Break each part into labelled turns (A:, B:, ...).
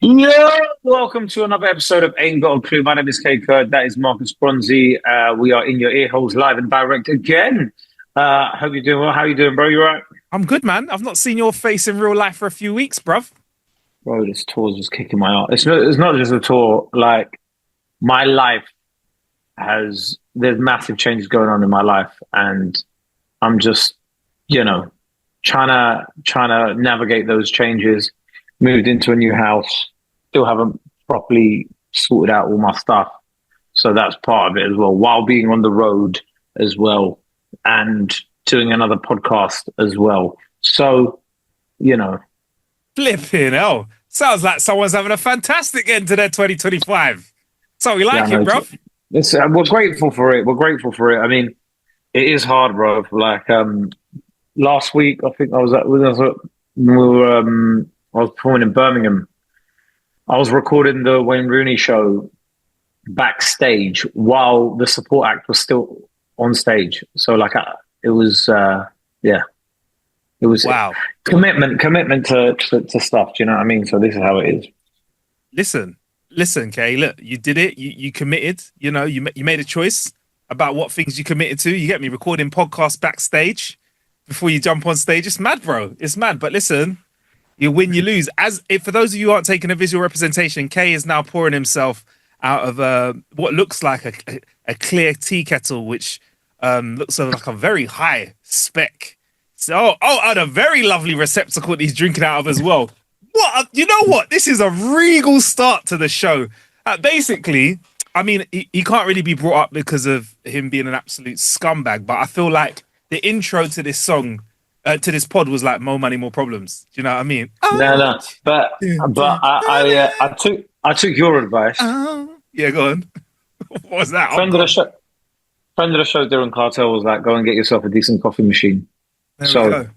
A: Yo, welcome to another episode of Aint Got a Clue. My name is Kae Kurd. That is Marcus Bronzy. We are in your ear holes live and direct again. Hope you're doing well. How you doing, bro? You all right?
B: I'm good, man. I've not seen your face in real life for a few weeks, bruv.
A: Bro, this tour's just kicking my ass. It's not just a tour. Like, my life there's massive changes going on in my life. And I'm just, you know, trying to navigate those changes. Moved into a new house. Still haven't properly sorted out all my stuff. So that's part of it as well, while being on the road as well and doing another podcast as well. So, you know,
B: Flipping hell. Sounds like someone's having a fantastic end to their 2025. So we
A: yeah,
B: like
A: no,
B: it, bruv.
A: we're grateful for it. We're grateful for it. I mean, it is hard, bro. Like last week, I think I was performing in Birmingham. I was recording the Wayne Rooney show backstage while the support act was still on stage. So like it was yeah, it was
B: Wow.
A: commitment to stuff. Do you know what I mean? So this is how it is.
B: Listen, Kay, look, you did it. You committed. You know, you made a choice about what things you committed to. You get me recording podcasts backstage before you jump on stage. It's mad, bro. It's mad. But listen, you win, you lose. For those of you who aren't taking a visual representation, Kay is now pouring himself out of what looks like a clear tea kettle, which looks like a very high spec. So, and a very lovely receptacle that he's drinking out of as well. You know what? This is a regal start to the show. Basically, I mean, he can't really be brought up because of him being an absolute scumbag, but I feel like the intro to this song, to this pod was like more money, more problems. Do you know what I mean?
A: No, but I took your advice.
B: Yeah, go on. What was that?
A: Friend of the show, Darren Cartel was like, go and get yourself a decent coffee machine.
B: There we go.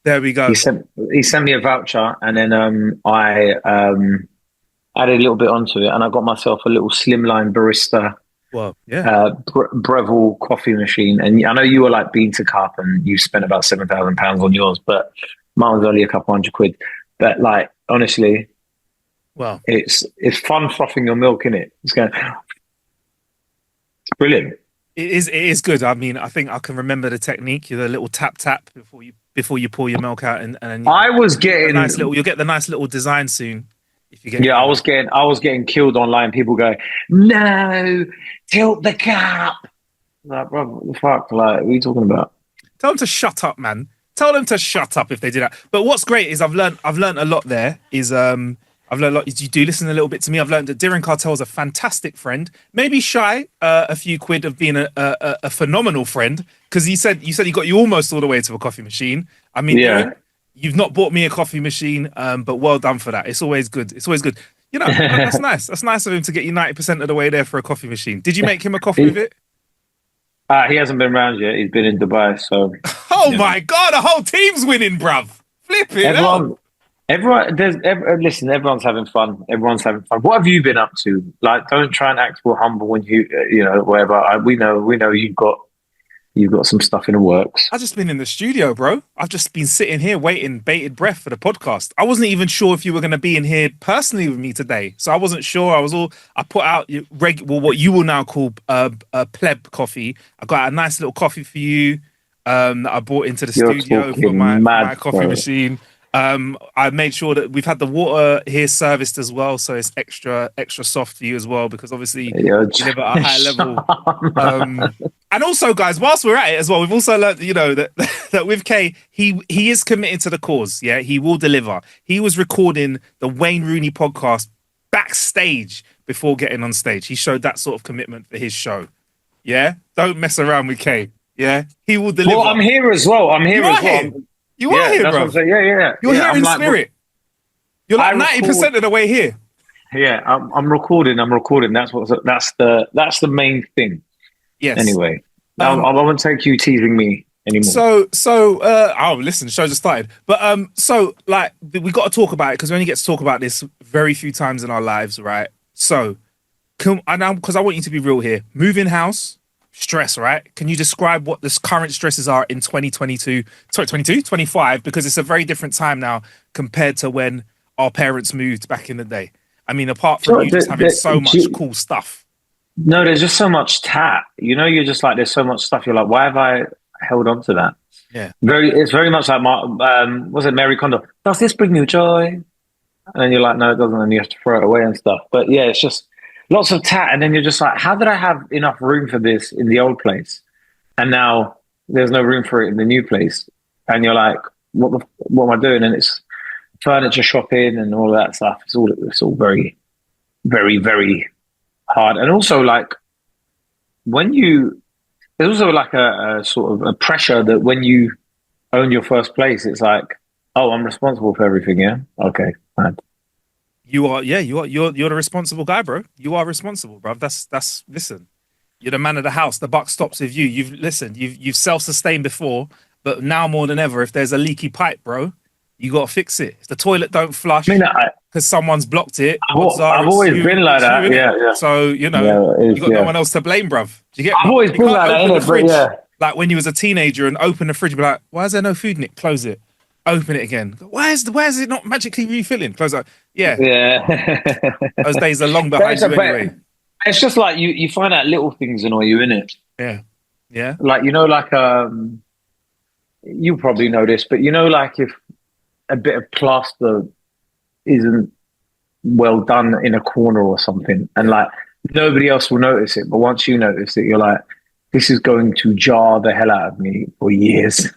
B: There we go.
A: He sent me a voucher, and then I added a little bit onto it, and I got myself a little slimline barista.
B: Well, yeah.
A: Breville coffee machine. And I know you were like bean to cup, and you spent about £7,000 on yours, but mine was only a couple £100. But like, honestly,
B: well,
A: it's fun frothing your milk, in it. It's brilliant.
B: It is good. I mean, I think I can remember the technique. The little tap before you pour your milk out, and then you'll get the nice little design soon. If you get
A: I was getting killed online. People go, no, tilt the cap. Like, bro, what the fuck? Like, what are you talking about?
B: Tell them to shut up, man. Tell them to shut up if they do that. But what's great is I've learned a lot there. I've learned a lot. You do listen a little bit to me. I've learned that Darren Cartel is a fantastic friend. Maybe shy a few quid of being a phenomenal friend, because you said he got you almost all the way to a coffee machine. I mean, yeah. Darren, you've not bought me a coffee machine, but well done for that. It's always good. It's always good. You know, that's nice. That's nice of him to get you 90% of the way there for a coffee machine. Did you make him a coffee with it?
A: He hasn't been around yet. He's been in Dubai, so.
B: Oh my God, the whole team's winning, bruv. Flip it out.
A: Listen, everyone's having fun. Everyone's having fun. What have you been up to? Like, don't try and act all humble when you know, whatever. We know you've got some stuff in the works.
B: I've just been in the studio, bro. I've just been sitting here waiting, bated breath for the podcast. I wasn't even sure if you were going to be in here personally with me today, so I wasn't sure. I put out what you will now call a pleb coffee. I got a nice little coffee for you that I brought into the studio for my coffee machine. I made sure that we've had the water here serviced as well, so it's extra soft for you as well, because obviously you live at a high level. And also, guys, whilst we're at it as well, we've also learned, you know, that with Kay, he is committed to the cause. Yeah, he will deliver. He was recording the Wayne Rooney podcast backstage before getting on stage. He showed that sort of commitment for his show. Yeah, don't mess around with Kay. Yeah, he will deliver.
A: Well, I'm here as well.
B: You are here, bro.
A: Yeah.
B: You're here in spirit. You're like 90% of the way here.
A: Yeah, I'm recording. That's the main thing.
B: Yes.
A: Anyway, I won't take you teasing me anymore.
B: Listen, the show just started. But so like we got to talk about it, because we only get to talk about this very few times in our lives, right? So, because I want you to be real here. Moving house. Stress, right? Can you describe what the current stresses are in 2022, 25? Because it's a very different time now compared to when our parents moved back in the day. I mean, apart from
A: So
B: you just having so much cool stuff.
A: no, there's just so much tat. You know, you're just like, there's so much stuff. You're like, why have I held on to that?
B: Yeah.
A: It's very much like was it Mary Kondo? Does this bring you joy? And then you're like, no, it doesn't, and you have to throw it away and stuff. But yeah, it's just lots of tat, and then you're just like, how did I have enough room for this in the old place, and now there's no room for it in the new place? And you're like, what am I doing? And it's furniture shopping and all of that stuff. It's all very, very, very hard. And also like when you there's also like a sort of a pressure that when you own your first place, it's like, oh, I'm responsible for everything. Yeah, okay, fine.
B: You are, yeah, you're the responsible guy, bro. You are responsible, bro. That's listen. You're the man of the house. The buck stops with you. You've self-sustained before, but now more than ever, if there's a leaky pipe, bro, you gotta fix it. If the toilet don't
A: I mean,
B: flush because someone's blocked it,
A: I've,
B: odds are
A: I've always been like
B: it's you,
A: that.
B: innit?
A: Yeah, yeah,
B: So,
A: yeah. It
B: you
A: is,
B: got no
A: yeah.
B: one else to blame, bruv. Do you get
A: I've
B: me?
A: always
B: You
A: been
B: can't
A: like that,
B: open the
A: innit? But
B: fridge
A: yeah,
B: like when you was a teenager and open the fridge and be like, why is there no food in it? Close it. Open it again. Why is it not magically refilling? Close it. Yeah.
A: yeah.
B: Those days are long
A: But
B: behind you anyway.
A: it's just like you find out little things annoy you, innit?
B: Yeah. Yeah.
A: Like like you probably know this, but like if a bit of plaster isn't well done in a corner or something, and
B: Yeah.
A: like nobody else will notice it, but once you notice it, you're like, this is going to jar the hell out of me for years.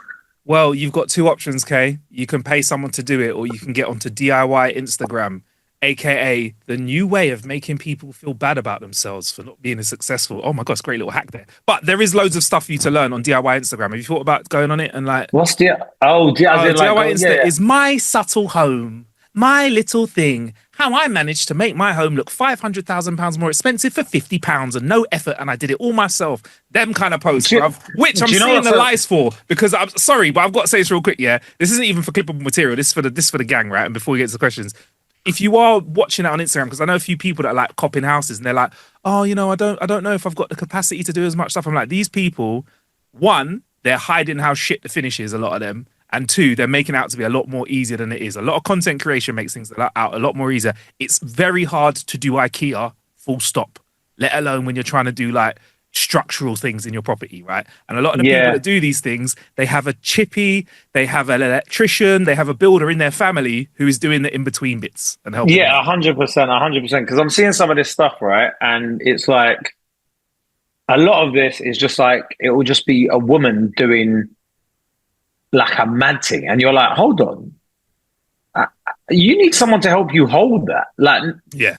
B: Well, you've got two options, Kay. You can pay someone to do it, or you can get onto DIY Instagram, aka the new way of making people feel bad about themselves for not being as successful. Oh my gosh, great little hack there. But there is loads of stuff for you to learn on DIY Instagram. Have you thought about going on it and like,
A: What's the as in like
B: DIY
A: go, yeah,
B: Insta
A: yeah.
B: is my subtle home, my little thing. How I managed to make my home look £500,000 more expensive for £50 and no effort, and I did it all myself. Them kind of posts,
A: Do you,
B: bruv. Which I'm
A: do you know
B: seeing
A: what's
B: the
A: so,
B: lies for because I'm sorry, but I've got to say this real quick. Yeah, this isn't even for clippable material. This is for the gang, right? And before we get to the questions, if you are watching it on Instagram, because I know a few people that are like copping houses and they're like, oh, I don't know if I've got the capacity to do as much stuff. I'm like, these people, one, they're hiding how shit the finish is, a lot of them. And two, they're making it out to be a lot more easier than it is. A lot of content creation makes things out a lot more easier. It's very hard to do IKEA, full stop, let alone when you're trying to do like structural things in your property, right? And a lot of the people
A: yeah,
B: that do these things, they have a chippy, they have an electrician, they have a builder in their family who is doing the in-between bits and helping them
A: yeah,
B: out.
A: 100%, 100%. Because I'm seeing some of this stuff, right, and it's like a lot of this is just like it will just be a woman doing like a mad thing, and you're like, hold on, uh, you need someone to help you hold that. Like
B: Yeah.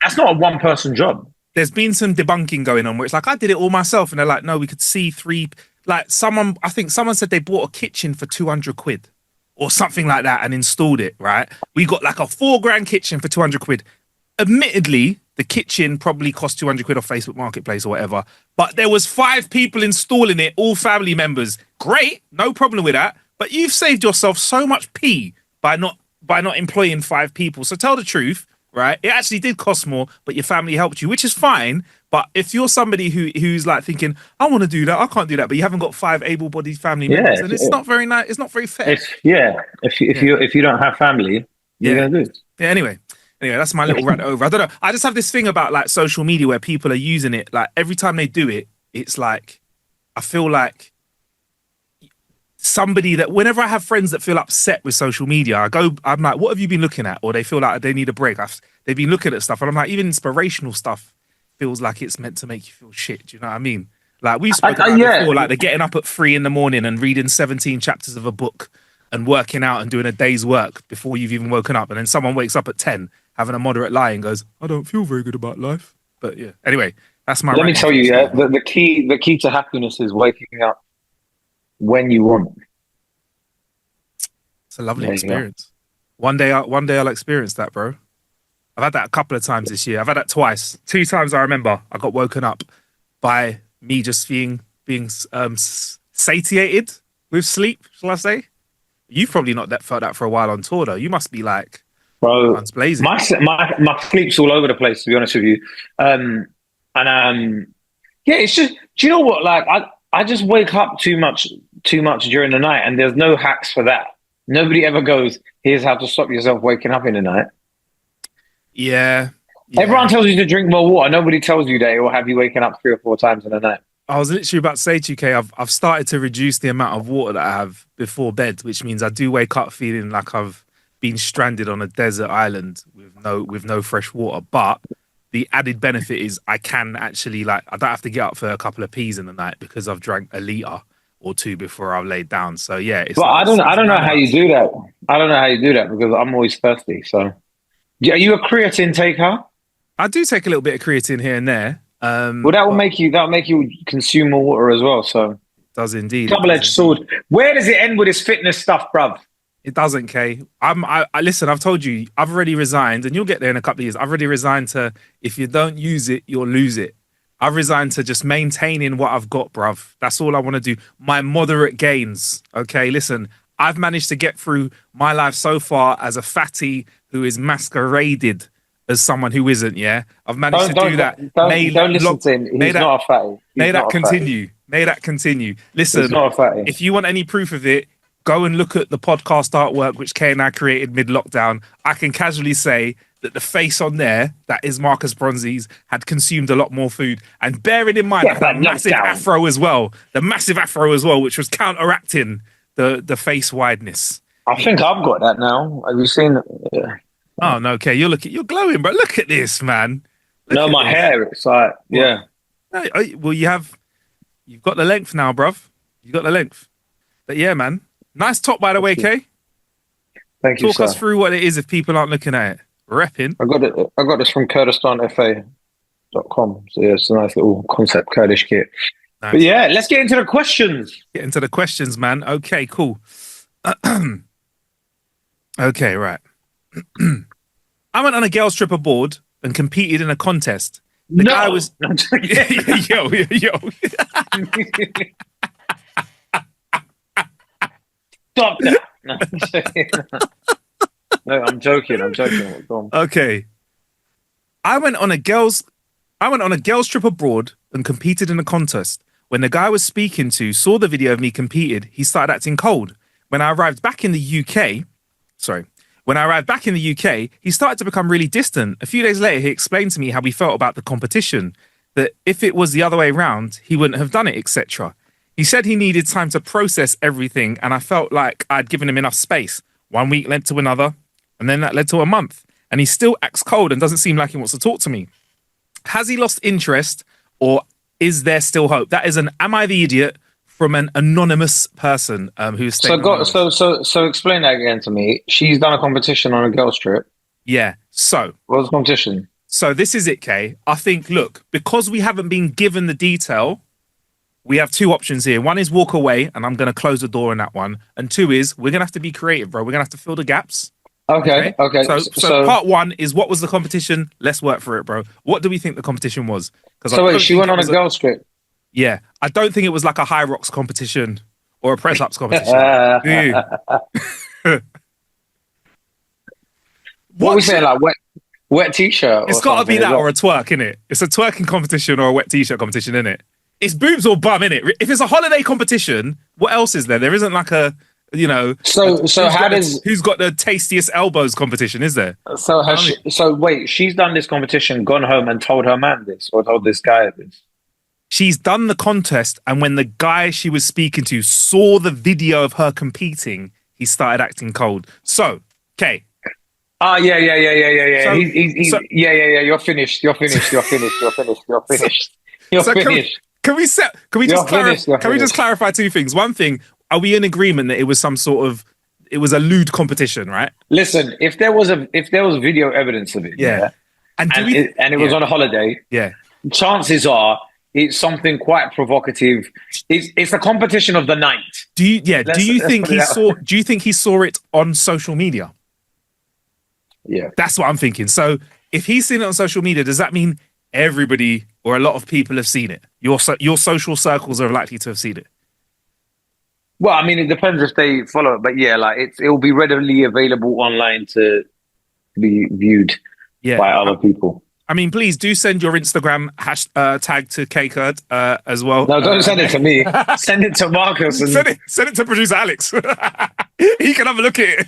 A: that's not a one person job.
B: There's been some debunking going on where it's like, I did it all myself. And they're like, no, we could see three, like I think someone said they bought a kitchen for 200 quid or something like that and installed it, right? We got like a 4 grand kitchen for 200 quid. Admittedly, the kitchen probably cost 200 quid off Facebook Marketplace or whatever, but there was 5 people installing it, all family members. Great, no problem with that. But you've saved yourself so much pee by not employing 5 people. So tell the truth, right? It actually did cost more, but your family helped you, which is fine. But if you're somebody who's like thinking, I want to do that, I can't do that, but you haven't got 5 able-bodied family
A: Yeah,
B: members, then it's not very nice. It's not very fair.
A: if
B: Yeah,
A: you don't have family, you're
B: yeah,
A: gonna do it.
B: yeah. Anyway, that's my little rant over. I don't know. I just have this thing about like social media where people are using it. Like every time they do it, it's like I feel like somebody that whenever I have friends that feel upset with social media, I'm like, what have you been looking at? Or they feel like they need a break. They've been looking at stuff, and I'm like, even inspirational stuff feels like it's meant to make you feel shit. Do you know what I mean? Like we've spoken about it
A: Yeah,
B: before, like they're getting up at 3 in the morning and reading 17 chapters of a book and working out and doing a day's work before you've even woken up. And then someone wakes up at 10 having a moderate lie and goes, I don't feel very good about life. But yeah, anyway, that's my
A: let me
B: rant on
A: tell you,
B: social
A: yeah,
B: media.
A: the key to happiness is waking up when you want.
B: It's a lovely
A: There you go.
B: experience. One day I'll experience that, bro. I've had that a couple of times this year. I've had that twice. 2 times I remember I got woken up by me just being satiated with sleep, shall I say? You've probably not felt that for a while on tour though. You must be like
A: Bro,
B: guns blazing.
A: my sleep's all over the place, to be honest with you. And yeah, it's just, do you know what? Like, I just wake up too much during the night, and there's no hacks for that. Nobody ever goes, Here's how to stop yourself waking up in the night.
B: Yeah,
A: Everyone
B: yeah.
A: tells you to drink more water. Nobody tells you that it will have you waking up 3 or 4 times in the night.
B: I was literally about to say to you, Kay, I've started to reduce the amount of water that I have before bed, which means I do wake up feeling like I've been stranded on a desert island with no fresh water. But the added benefit is I can actually like I don't have to get up for a couple of peas in the night because I've drank a liter or two before I've laid down. So yeah,
A: But I
B: it's
A: don't know
B: none of
A: how you
B: us.
A: do that. I don't know how you do that because I'm always thirsty. So, are you a creatine taker?
B: I do take a little bit of creatine here and there.
A: Well,
B: But
A: that will make you consume more water as well. So,
B: does indeed, it does
A: double-edged
B: indeed.
A: sword. Where does it end with this fitness stuff, bruv?
B: It doesn't, Kay. I listen. I've told you. I've already resigned, and you'll get there in a couple of years. I've already resigned to if you don't use it, you'll lose it. I've resigned to just maintaining what I've got, bruv. That's all I want to do. My moderate gains. Okay, listen. I've managed to get through my life so far as a fatty who is masqueraded as someone who isn't. Yeah, I've managed to do that.
A: Don't listen to him.
B: May
A: He's
B: that
A: not a fatty.
B: May
A: He's
B: that
A: not a fatty.
B: continue. May that continue.
A: He's
B: Listen,
A: not a fatty.
B: if you want any proof of it, go and look at the podcast artwork which Kay and I created mid-lockdown. I can casually say that the face on there, that is Marcus Bronzy's, had consumed a lot more food. And bearing in mind, I
A: Yeah,
B: had a
A: but
B: massive
A: lockdown.
B: afro as well. The massive afro as well, which was counteracting the face wideness.
A: I think I've got that now. Have you seen? Yeah.
B: Oh no, Kay, you're glowing, bro. Look at this, man. Look
A: No,
B: at
A: my
B: this.
A: hair. It's like,
B: What?
A: yeah.
B: Well, you've got the length now, bruv. You got the length. But yeah, man. Nice top, by the way, Kay.
A: Thank you,
B: Talk us
A: sir.
B: through what it is if people aren't looking at it. Repping.
A: I got it. I got this from KurdistanFA.com. So yeah, it's a nice little concept Kurdish kit. But
B: Nice.
A: yeah, let's get into the questions.
B: Get into the questions, man. Okay, cool. Okay, right. I went on a girls' trip abroad and competed in a contest. The guy
A: No.
B: was yo.
A: Stop that. No, I'm joking. No, I'm joking. I'm joking. Go on.
B: Okay. I went on a girls' trip abroad and competed in a contest. When the guy I was speaking to saw the video of me competed, he started acting cold. When I arrived back in the UK, sorry, when I arrived back in the UK, he started to become really distant. A few days later, he explained to me how he felt about the competition, that if it was the other way round, he wouldn't have done it, etc. He said he needed time to process everything, and I felt like I'd given him enough space. 1 week led to another, and then that led to a month. And he still acts cold and doesn't seem like he wants to talk to me. Has he lost interest, or is there still hope? That is an "Am I the idiot?" from an anonymous person who's
A: So
B: staying
A: got
B: anonymous.
A: so explain that again to me. She's done a competition on a girls' trip.
B: Yeah. So
A: What was the competition?
B: this is it, Kay. I think, look, because we haven't been given the detail, we have two options here. One is walk away, and I'm going to close the door on that one. And two is we're going to have to be creative, bro. We're going to have to fill the gaps.
A: Okay,
B: Okay.
A: okay.
B: So part one is what was the competition? Let's work for it, bro. What do we think the competition was? Because I
A: so wait,
B: don't
A: she
B: think
A: went
B: it
A: on a
B: was
A: girls' trip.
B: yeah, I don't think it was like a high rocks competition or a press ups competition. Do you?
A: What are we
B: What?
A: saying? Like wet t-shirt
B: It's
A: or
B: got to be
A: something? Is
B: that or a twerk, innit? It's a twerking competition or a wet t-shirt competition, innit? It's boobs or bum, innit? If it's a holiday competition, what else is there? There isn't like a, you know,
A: So how does
B: who's got the tastiest elbows competition, is there?
A: so has
B: I mean,
A: she, so wait? She's done this competition, gone home, and told her man this, or told this guy this.
B: she's done the contest, and when the guy she was speaking to saw the video of her competing, he started acting cold. So, okay.
A: Ah, yeah.
B: So,
A: He's
B: so,
A: yeah. You're finished. You're finished. You're finished. You're finished. You're
B: so,
A: finished. You're
B: so
A: finished.
B: can we just
A: You're finished. You're
B: can we just
A: finished.
B: clarify two things? One thing, are we in agreement that it was some sort of it was a lewd competition, right?
A: Listen, if there was video evidence of it,
B: Yeah.
A: yeah,
B: And do
A: and
B: we
A: it was
B: yeah,
A: on a holiday,
B: yeah.
A: chances are it's something quite provocative. It's a competition of the night.
B: Do you
A: Let's
B: think
A: put it out.
B: do you think he saw it on social media?
A: Yeah.
B: That's what I'm thinking. So if he's seen it on social media, does that mean everybody or a lot of people have seen it? Your social circles are likely to have seen it.
A: Well, I mean, it depends if they follow it, but yeah, like it will be readily available online to be viewed
B: Yeah.
A: by other people.
B: I mean, please do send your Instagram tag to Kae Kurd as well.
A: No, don't send it to me. Send it to Marcus. And
B: Send it to producer Alex. He can have a look at it.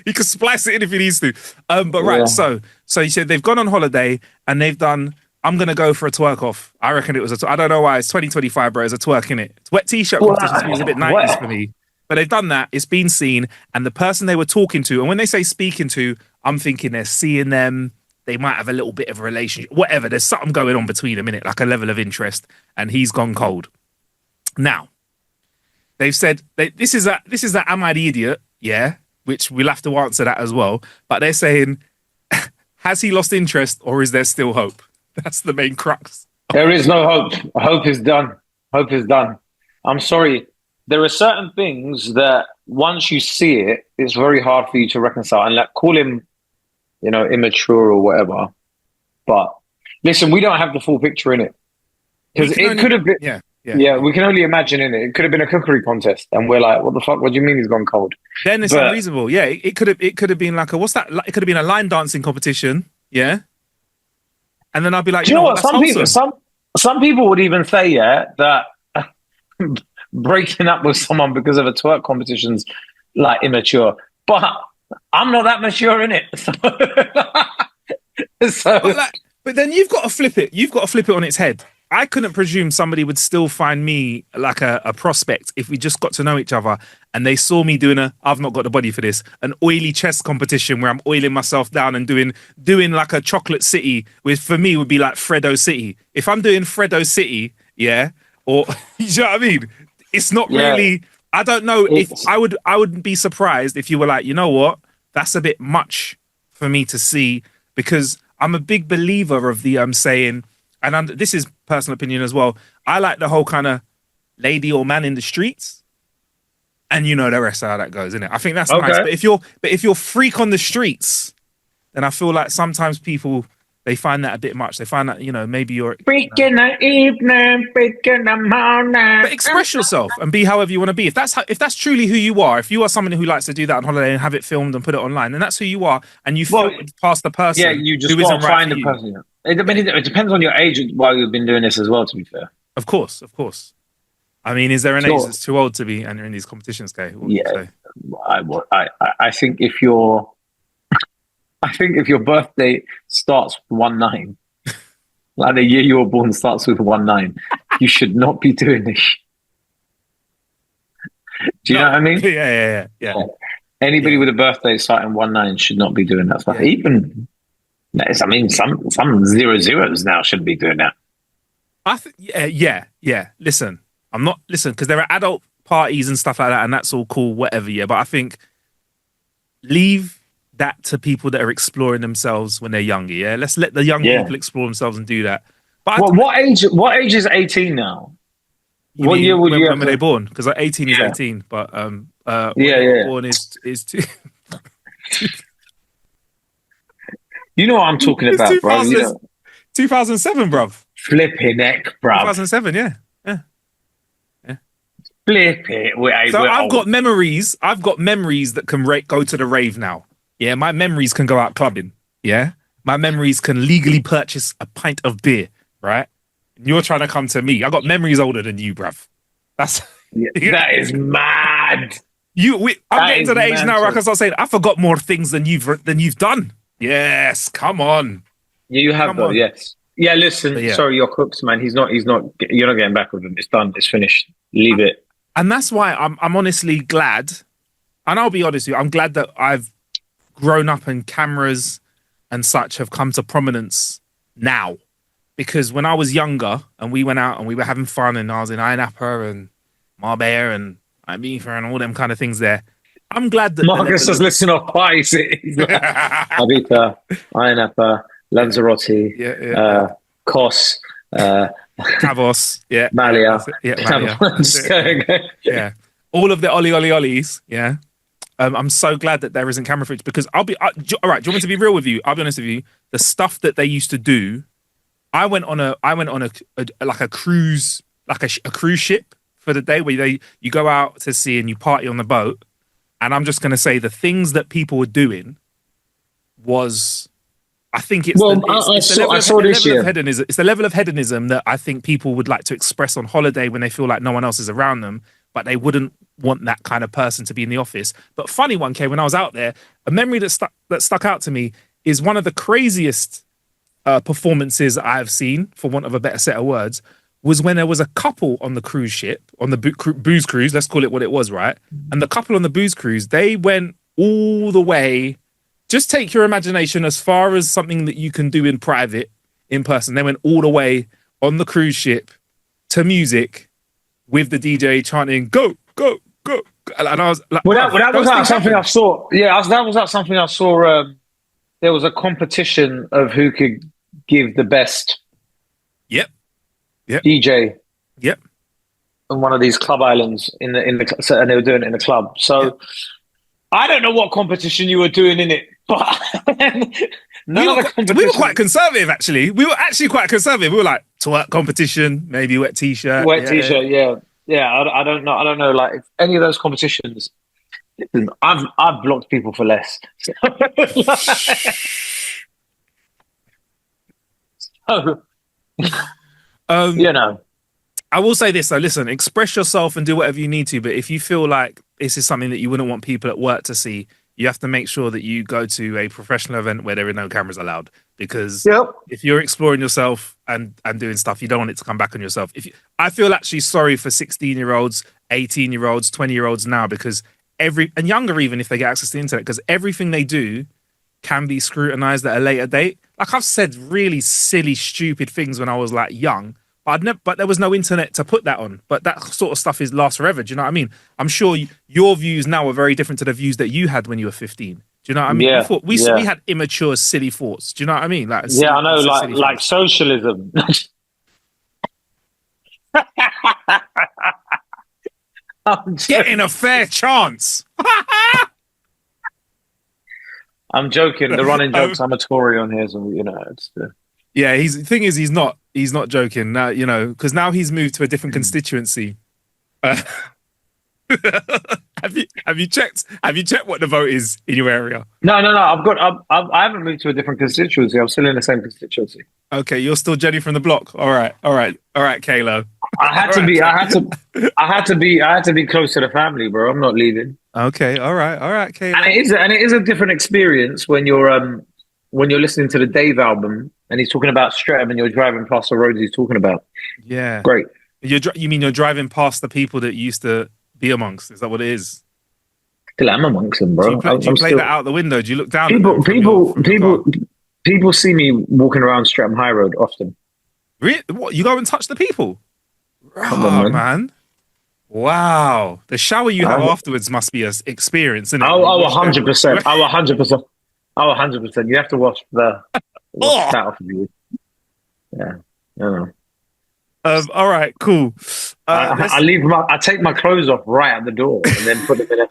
B: He can splice it in if he needs to. But right,
A: Yeah.
B: so you said they've gone on holiday and they've done. I'm gonna go for a twerk off. I reckon it was I don't know why it's 2025, bro. It's a twerk in it. Wet t-shirt competition is a bit 90s for me. But they've done that. It's been seen, and the person they were talking to, and when they say speaking to, I'm thinking they're seeing them. They might have a little bit of a relationship, whatever. There's something going on between them, innit? Like a level of interest, and he's gone cold. Now, they've said this is that am I the idiot? Yeah, which we'll have to answer that as well. But they're saying, has he lost interest, or is there still hope? That's the main crux.
A: there is no hope. Hope is done. Hope is done. I'm sorry. There are certain things that once you see it, it's very hard for you to reconcile. And like, call him, immature or whatever. But listen, we don't have the full picture in it because it could have been. Yeah, we can only imagine in it. It could have been a cookery contest, and we're like, "What the fuck? What do you mean he's gone cold?"
B: Then it's unreasonable. Yeah, it could have been like what's that? It could have been a line dancing competition. Yeah, and then I'd be like,
A: do you know what? Some people would even say, that breaking up with someone because of a twerk competition's like immature. But I'm not that mature in it.
B: But then you've got to flip it. You've got to flip it on its head. I couldn't presume somebody would still find me like a prospect if we just got to know each other and they saw me doing I've not got the body for this, an oily chest competition where I'm oiling myself down and doing like a chocolate city, which for me would be like Freddo City. If I'm doing Freddo City, yeah, or you know what I mean? It's not really, I don't know if I would be surprised if you were like, you know what? That's a bit much for me to see because I'm a big believer of the saying, and this is personal opinion as well. I like the whole kind of lady or man in the streets, and you know the rest of how that goes, isn't it? I think that's nice. But if you're freak on the streets, then I feel like sometimes people they find that a bit much. They find that maybe you're
A: freak in the evening, freak in the morning.
B: But express yourself and be however you want to be. If that's truly who you are, if you are someone who likes to do that on holiday and have it filmed and put it online, then that's who you are. And you feel past the person.
A: Yeah, you just got to find the person. It depends on your age while you've been doing this as well, to be fair.
B: Of course. I mean, is there an age that's too old to be entering these competitions, Kae?
A: Yeah, I think if your birthday starts with 1-9, like the year you were born starts with 1-9, you should not be doing this. Do you know what I mean?
B: Yeah.
A: Anybody with a birthday starting 1-9 should not be doing that stuff. Even, I mean, some 00s now shouldn't be doing that.
B: I think, yeah. Listen, because there are adult parties and stuff like that, and that's all cool, whatever. Yeah, but I think leave that to people that are exploring themselves when they're younger. Yeah, let's let the young people explore themselves and do that. But
A: what age is 18 now? What year would you?
B: When were they born? Because 18 is 18, but born is too.
A: You know what I'm talking about, bro.
B: 2007, bruv.
A: Flipping heck, bruv.
B: 2007, yeah.
A: Flip it.
B: So I've got memories. I've got memories that can go to the rave now. Yeah, my memories can go out clubbing. Yeah, my memories can legally purchase a pint of beer. Right? And you're trying to come to me. I got memories older than you, bruv. That
A: is mad.
B: I'm getting to the age now where I can start saying I forgot more things than you've done. Yes, come on.
A: Yeah, you have though. Yes. Yeah. Listen, sorry, you're cooked, man. He's not. You're not getting back with him. It's done. It's finished. Leave it.
B: And that's why I'm honestly glad. And I'll be honest with you, I'm glad that I've grown up and cameras and such have come to prominence now. Because when I was younger and we went out and we were having fun and I was in Aint and Marbella and Ibiza and all them kind of things there, I'm glad that
A: Marcus has listened off twice. Ibiza, Aint, Lanzarote, Kos,
B: Kavos,
A: Malia,
B: yeah, all of the ollies, yeah. I'm so glad that there isn't camera footage because all right. Do you want me to be real with you? I'll be honest with you. The stuff that they used to do, I went on a cruise, like a cruise ship for the day where you go out to sea and you party on the boat. And I'm just gonna say the things that people were doing was I think
A: Well, I saw this year.
B: it's the level of hedonism that I think people would like to express on holiday when they feel like no one else is around them, but they wouldn't want that kind of person to be in the office. But funny one, Kay, when I was out there, a memory that stuck out to me is one of the craziest performances I've seen, for want of a better set of words, was when there was a couple on the cruise ship, on the booze cruise, let's call it what it was, right? And the couple on the booze cruise, they went all the way. Just take your imagination as far as something that you can do in private, in person. They went all the way on the cruise ship to music with the DJ chanting, go, go, go. And I was like,
A: well, that was like something I saw. Yeah, that was like something I saw. There was a competition of who could give the best
B: Yep.
A: DJ.
B: Yep.
A: On one of these club islands in the and they were doing it in the club. So
B: Yep.
A: I don't know what competition you were doing in it, but
B: we were quite conservative, actually. We were actually quite conservative. We were like, twerk competition, maybe wet t-shirt.
A: T-shirt, yeah. I don't know. Like, if any of those competitions, listen, I've blocked people for less. So, you know.
B: I will say this though, listen, express yourself and do whatever you need to, but if you feel like this is something that you wouldn't want people at work to see, you have to make sure that you go to a professional event where there are no cameras allowed. Because if you're exploring yourself and doing stuff, you don't want it to come back on yourself. I feel actually sorry for 16-year-olds, 18-year-olds, 20-year-olds now, because and younger even if they get access to the internet, because everything they do can be scrutinized at a later date. Like, I've said really silly, stupid things when I was like young, but there was no internet to put that on. But that sort of stuff lasts forever. Do you know what I mean? I'm sure your views now are very different to the views that you had when you were 15. Do you know what I mean?
A: Yeah,
B: we had immature, silly thoughts. Do you know what I mean? Like,
A: I know, like socialism.
B: Getting a fair chance.
A: I'm joking. The running jokes. I'm a Tory on here, so you know it's.
B: Yeah, the thing is, he's not joking now. You know, because now he's moved to a different constituency. Have you checked what the vote is in your area?
A: No. I haven't moved to a different constituency. I'm still in the same constituency.
B: Okay, you're still Jenny from the block. All right, Kayla.
A: I had to be close to the family, bro. I'm not leaving.
B: Okay, all right, Kayla.
A: And it is a different experience when you're listening to the Dave album and he's talking about Streatham and you're driving past the roads he's talking about.
B: Yeah,
A: great.
B: You mean you're driving past the people that you used to be amongst? Is that what it is?
A: Still am amongst them, bro.
B: Do you play that out the window? Do you look down?
A: People see me walking around Streatham High Road often.
B: Really? What? You go and touch the people? Oh, man. Wow. The shower you have afterwards must be an experience, isn't it?
A: 100%. 100%. You have to wash that off of you. Yeah. I know.
B: All right, cool.
A: I take my clothes off right at the door and then put them in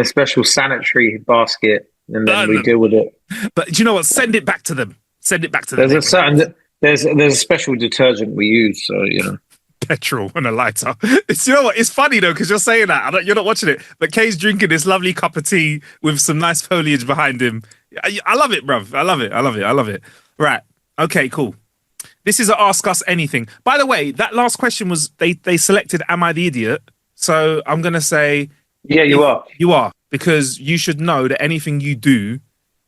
A: a special sanitary basket, and then we deal with it.
B: But do you know what? Send it back to them.
A: There's a special detergent we use, so you know.
B: Petrol and a lighter. You know what? It's funny though, because you're saying that. You're not watching it, but Kay's drinking this lovely cup of tea with some nice foliage behind him. I love it, bruv. I love it. Right. Okay, cool. This is a Ask Us Anything. By the way, that last question was they selected Am I the Idiot? So I'm going to say...
A: Yeah, you are.
B: You are, because you should know that anything you do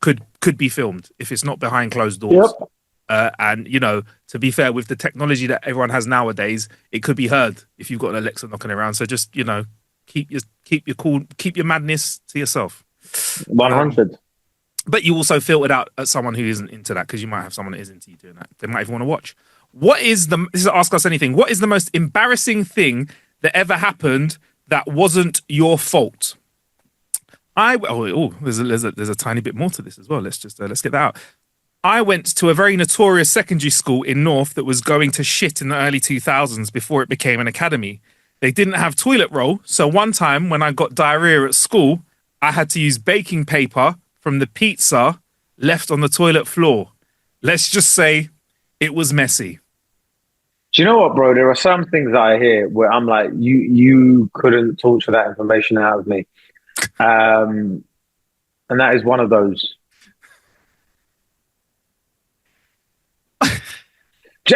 B: could be filmed if it's not behind closed doors.
A: Yep.
B: And, you know, to be fair, with the technology that everyone has nowadays, it could be heard if you've got an Alexa knocking around. So just, you know, keep your cool, keep your madness to yourself.
A: 100.
B: But you also filtered out at someone who isn't into that, because you might have someone that is into you doing that. They might even want to watch. This is Ask Us Anything. What is the most embarrassing thing that ever happened that wasn't your fault? There's a tiny bit more to this as well. Let's get that out. I went to a very notorious secondary school in North that was going to shit in the early 2000s before it became an academy. They didn't have toilet roll, so one time when I got diarrhea at school, I had to use baking paper from the pizza left on the toilet floor. Let's just say it was messy.
A: Do you know what, bro? There are some things that I hear where I'm like, you couldn't torture that information out of me. And that is one of those.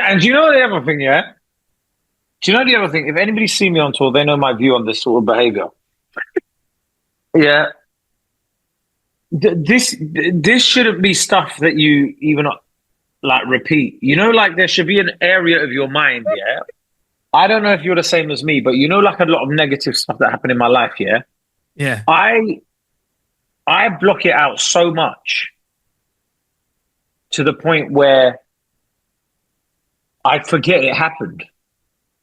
A: And do you know the other thing? Yeah. Do you know the other thing? If anybody's seen me on tour, they know my view on this sort of behavior. Yeah. This shouldn't be stuff that you even like repeat. You know, like there should be an area of your mind. Yeah. I don't know if you're the same as me, but you know, like a lot of negative stuff that happened in my life. Yeah.
B: Yeah.
A: I I block it out so much to the point where I forget it happened.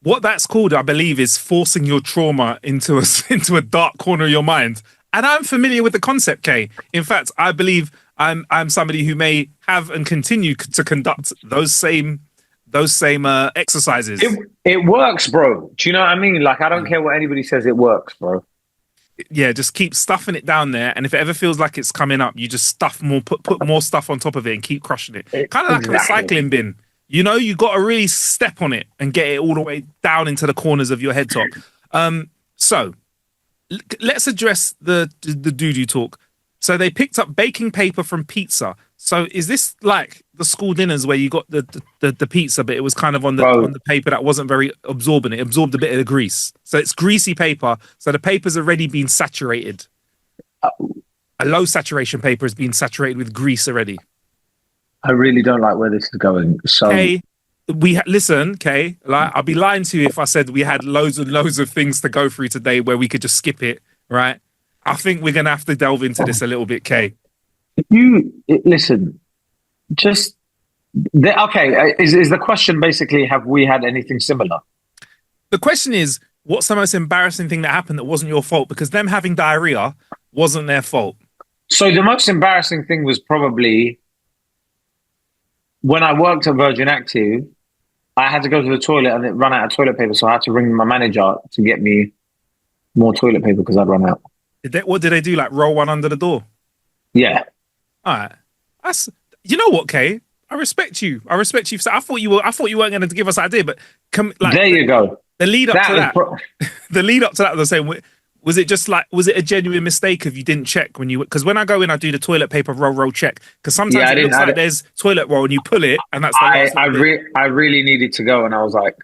B: What that's called, I believe, is forcing your trauma into a into a dark corner of your mind. And I'm familiar with the concept, Kay. In fact, I believe I'm somebody who may have and continue to conduct those same exercises.
A: It works, bro. Do you know what I mean? Like I don't care what anybody says, it works, bro.
B: Yeah, just keep stuffing it down there, and if it ever feels like it's coming up, you just stuff more, put more stuff on top of it, and keep crushing it. Kind of like a
A: Exactly.
B: recycling bin. You know, you got to really step on it and get it all the way down into the corners of your head top. So let's address the doo-doo talk. So they picked up baking paper from pizza. So is this like the school dinners where you got the pizza, but it was kind of on
A: Bro,
B: the paper that wasn't very absorbent? It absorbed a bit of the grease. So it's greasy paper. So the paper's already been saturated. A low saturation paper has been saturated with grease already.
A: I really don't like where this is going. So
B: Kay, listen, Kay. Like I'll be lying to you if I said we had loads and loads of things to go through today where we could just skip it, right? I think we're gonna have to delve into this a little bit, Kay.
A: listen, just okay. Is the question basically have we had anything similar?
B: The question is, what's the most embarrassing thing that happened that wasn't your fault? Because them having diarrhea wasn't their fault.
A: So the most embarrassing thing was probably when I worked at Virgin Active. I had to go to the toilet and it ran out of toilet paper, so I had to ring my manager to get me more toilet paper because I'd run out.
B: What did they do? Like roll one under the door?
A: Yeah,
B: All right, that's you know what, Kay. I respect you. I respect you. So I thought you were. I thought you weren't going to give us an idea, but come like
A: there you go.
B: the lead up to
A: That is
B: that. The lead up to that was saying, was it just like, was it a genuine mistake if you didn't check when you, because when I go in, I do the toilet paper roll check. Because sometimes
A: yeah.
B: it looks like there's toilet roll and you pull it and that's the last
A: I really needed to go, and I was like,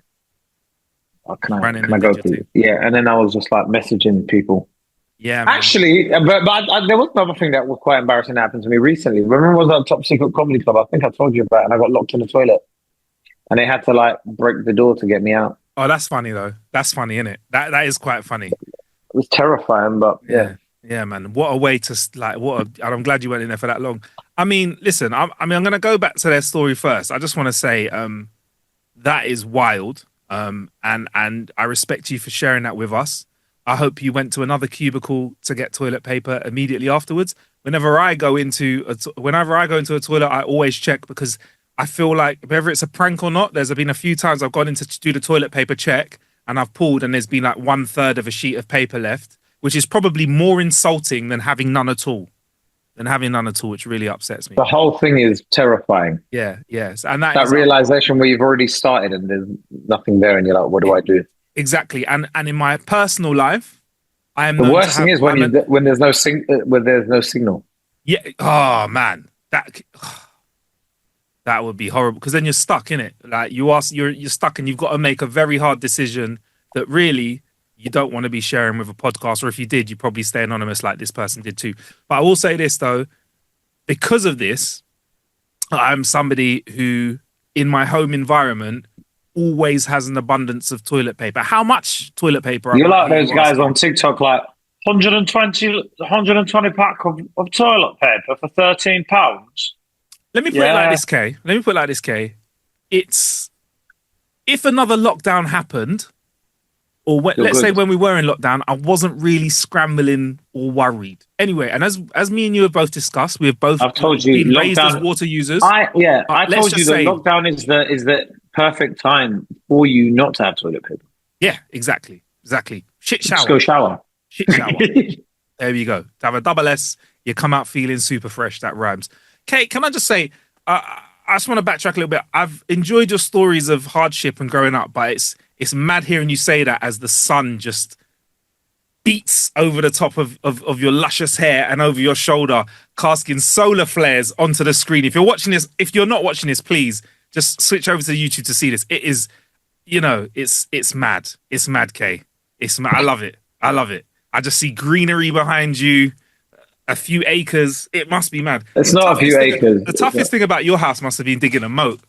A: oh,
B: ran in
A: can I
B: and
A: go,
B: did your
A: please?
B: thing.
A: Yeah, and then I was just like messaging people.
B: Yeah, man.
A: Actually, there was another thing that was quite embarrassing that happened to me recently. Remember, I was at Top Secret Comedy Club. I think I told you about it, and I got locked in the toilet, and they had to like break the door to get me out.
B: Oh, that's funny though. That's funny, isn't it? That is quite funny.
A: It was terrifying, but yeah.
B: Yeah. Yeah, man. What a way to like. And I'm glad you went in there for that long. I mean, listen. I mean, I'm going to go back to their story first. I just want to say, that is wild. And I respect you for sharing that with us. I hope you went to another cubicle to get toilet paper immediately afterwards. Whenever I go into a toilet, I always check because I feel like whether it's a prank or not, there's been a few times I've gone in to do the toilet paper check and I've pulled and there's been like 1/3 of a sheet of paper left, which is probably more insulting than having none at all. Which really upsets me.
A: The whole thing is terrifying.
B: Yeah, yes, and that
A: That
B: is
A: realization where you've already started and there's nothing there, and you're like, "What do I do?"
B: exactly. And in my personal life, I am
A: The
B: known to
A: worst thing
B: have.
A: is when there's no when there's no signal.
B: Yeah. Oh man, that would be horrible because then you're stuck in it. Like you're stuck and you've got to make a very hard decision that really you don't want to be sharing with a podcast. Or if you did, you probably stay anonymous like this person did too. But I will say this though, because of this, I'm somebody who in my home environment always has an abundance of toilet paper. How much toilet paper?
A: You're like those guys on TikTok, like 120 pack of toilet paper for £13.
B: Let me put it like this, Kay. Let me put it like this, Kay. It's if another lockdown happened, or let's say when we were in lockdown, I wasn't really scrambling or worried. Anyway, and as me and you have both discussed, we have both
A: I've told you,
B: been raised as
A: lockdown.
B: water users.
A: I told you that
B: say,
A: lockdown is the perfect time for you not to have toilet paper.
B: Yeah, exactly. Shit shower.
A: Just go shower.
B: Shit shower. There you go. To have a double S, you come out feeling super fresh. That rhymes. Kate, can I just say, I just want to backtrack a little bit. I've enjoyed your stories of hardship and growing up, but it's mad hearing you say that as the sun just beats over the top of your luscious hair and over your shoulder, casting solar flares onto the screen. If you're watching this, if you're not watching this, please just switch over to YouTube to see this. It is, it's mad. It's mad, Kay. It's mad. I love it. I love it. I just see greenery behind you, a few acres. It must be mad.
A: It's not a few acres.
B: The toughest thing about your house must have been digging a moat.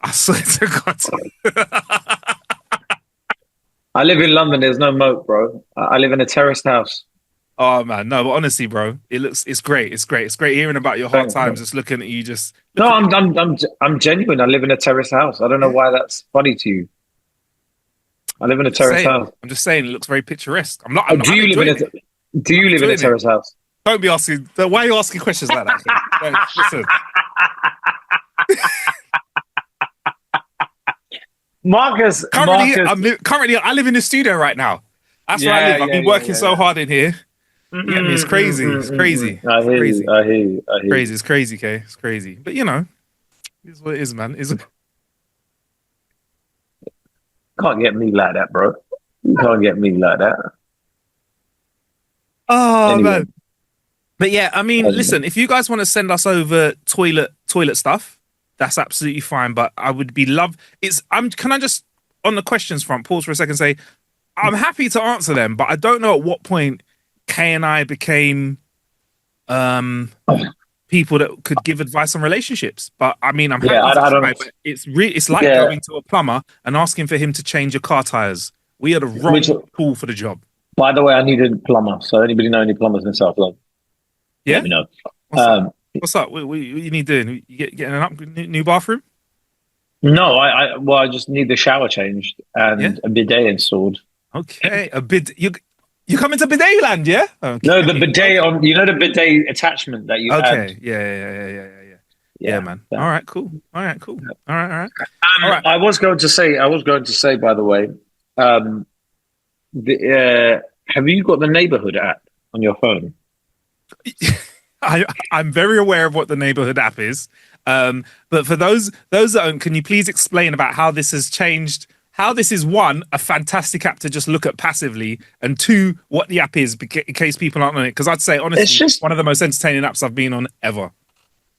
B: I swear to God.
A: I live in London. There's no moat, bro. I live in a terraced house.
B: Oh man, no, but honestly, bro, it's great. It's great. It's great hearing about your hard
A: Thanks,
B: times.
A: man.
B: Just looking at you, just
A: No,
B: looking at
A: I'm genuine. I live in a terraced house. I don't know
B: yeah.
A: why that's funny to you. I live in a terraced house.
B: I'm just saying, it looks very picturesque. I'm
A: Do you live in
B: enjoying it.
A: Do you
B: I'm
A: live in a
B: enjoying it.
A: terraced house?
B: Don't be asking. Why are you asking questions like that? Okay? Listen, currently, I live in the studio right now. That's where I live. I've been working so hard in here. You get me? It's crazy. It's crazy.
A: I
B: It's
A: hear
B: crazy.
A: you. I hear you. I hear you.
B: Crazy. It's crazy, Kay. It's crazy. But it's what it is, man.
A: Can't get me like that, bro. You can't get me like that.
B: Oh
A: Anyway,
B: man. But yeah, I mean, listen, if you guys want to send us over toilet stuff, that's absolutely fine. But I would be can I just on the questions front, pause for a second, say I'm happy to answer them, but I don't know at what point Kay and I became people that could give advice on relationships. But I mean, I'm happy
A: I
B: to
A: don't.
B: try, but it's like
A: Yeah,
B: going to a plumber and asking for him to change your car tires. We are the wrong
A: which,
B: tool for the job.
A: by the way, I need a plumber. So anybody know any plumbers in South London?
B: Yeah?
A: Let me know.
B: What's up? What's up? What you need doing? You getting an new bathroom?
A: No, I just need the shower changed
B: Yeah.
A: and a bidet installed.
B: Okay. A bid. You come into bidet land, yeah?
A: No,
B: Okay.
A: the bidet on the bidet attachment that you add.
B: Okay. Yeah. Yeah, man.
A: that.
B: All right. Cool. All right. Cool. All right. All right.
A: I was going to say, by the way, have you got the neighborhood app on your phone?
B: I'm very aware of what the neighborhood app is. But for those that don't, can you please explain about how this has changed? How this is one, a fantastic app to just look at passively, and two, what the app is in case people aren't on it. Because I'd say honestly,
A: It's just
B: one of the most entertaining apps I've been on ever.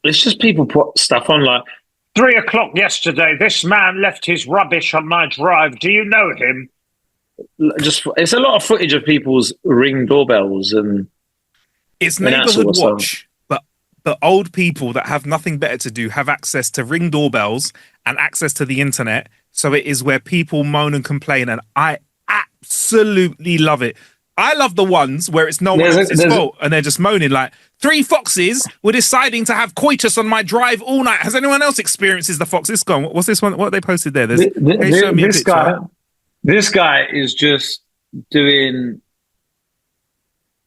A: it's just people put stuff on like 3 o'clock yesterday. This man left his rubbish on my drive. Do you know him? Just it's a lot of footage of people's Ring doorbells and
B: It's
A: that sort
B: neighborhood
A: of stuff.
B: watch, but old people that have nothing better to do have access to Ring doorbells and access to the internet. So it is where people moan and complain, and I absolutely love it. I love the ones where it's no one else's fault and they're just moaning like 3 foxes were deciding to have coitus on my drive all night. Has anyone else experienced the foxes? Go on. What's this one? What they posted there? Show me a picture.
A: This guy is just doing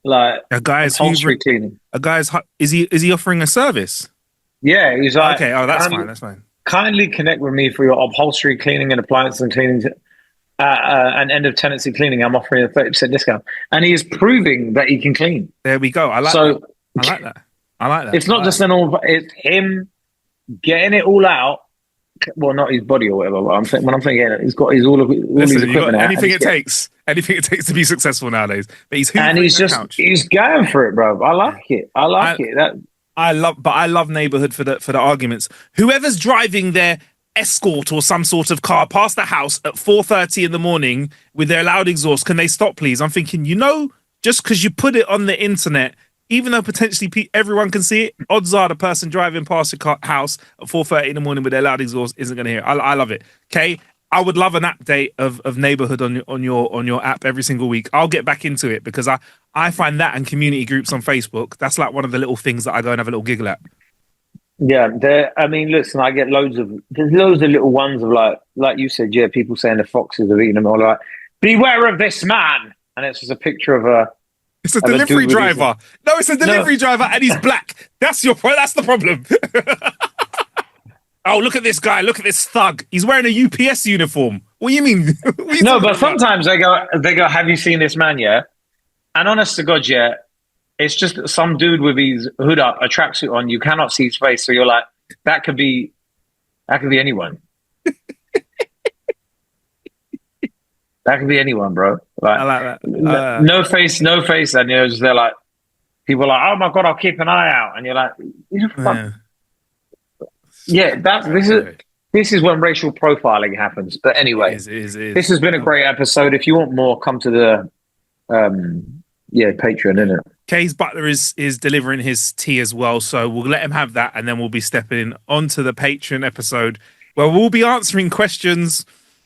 A: like
B: A guy's
A: upholstery cleaning.
B: is he offering a service?
A: Yeah, he's like,
B: Okay, that's fine. That's fine.
A: kindly connect with me for your upholstery cleaning and appliance and cleaning and end of tenancy cleaning. I'm offering a 30% discount, and he is proving that he can clean.
B: There we go. I like that.
A: It's not just it's him getting it all out. Well, not his body or whatever. But when I'm thinking, he's got his all his equipment out.
B: Anything it takes to be successful nowadays. But he's
A: he's going for it, bro. I like it. I love
B: neighborhood for the arguments. Whoever's driving their Escort or some sort of car past the house at 4:30 in the morning with their loud exhaust, can they stop, please? I'm thinking, just because you put it on the internet, even though potentially everyone can see it, odds are the person driving past your house at 4:30 in the morning with their loud exhaust isn't going to hear it. I love it. Okay, I would love an update of neighborhood on your app every single week. I'll get back into it because I find that and community groups on Facebook, that's like one of the little things that I go and have a little giggle at.
A: Yeah, listen, I get there's loads of little ones of like you said, yeah, people saying the foxes are eating them, or like, beware of this man, and it's just a picture of
B: it's a delivery driver. No, it's a delivery driver, and he's black. That's that's the problem. Oh, look at this guy! Look at this thug. He's wearing a UPS uniform. What do you mean?
A: No, but sometimes they go, have you seen this man? Yeah, and honest to God, yeah. It's just some dude with his hood up, a tracksuit on. You cannot see his face, so you're like, that could be anyone. That could be anyone, bro. Like,
B: I like that.
A: No face, and they're like, people are like, oh my God, I'll keep an eye out, and you're like,
B: Yeah.
A: yeah, This is when racial profiling happens. But anyway,
B: It
A: this
B: is.
A: has been a great episode. If you want more, come to the Patreon, innit?
B: Kay's butler is delivering his tea as well, so we'll let him have that, and then we'll be stepping onto the Patreon episode where we'll be answering questions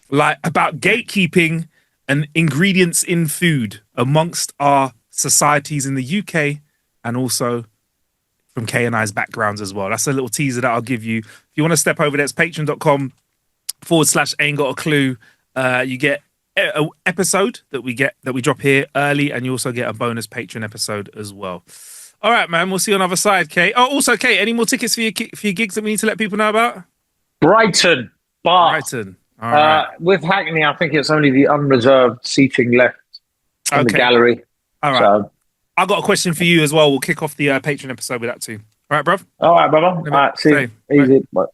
B: like about gatekeeping and ingredients in food amongst our societies in the UK and also from Kay and I's backgrounds as well. That's a little teaser that I'll give you. If you want to step over there, it's patreon.com/Aintgotaclue. You get an episode that we drop here early, and you also get a bonus Patreon episode as well. All right, man. We'll see you on the other side, Kay. Oh, also, Kay, any more tickets for your gigs that we need to let people know about?
A: Brighton, Bath.
B: Brighton. All right.
A: With Hackney, I think it's only the unreserved seating left in the gallery.
B: All right.
A: So,
B: I've got a question for you as well. We'll kick off the Patreon episode with that too. All right, bruv?
A: all right, brother. All right, see you. Easy. Bye.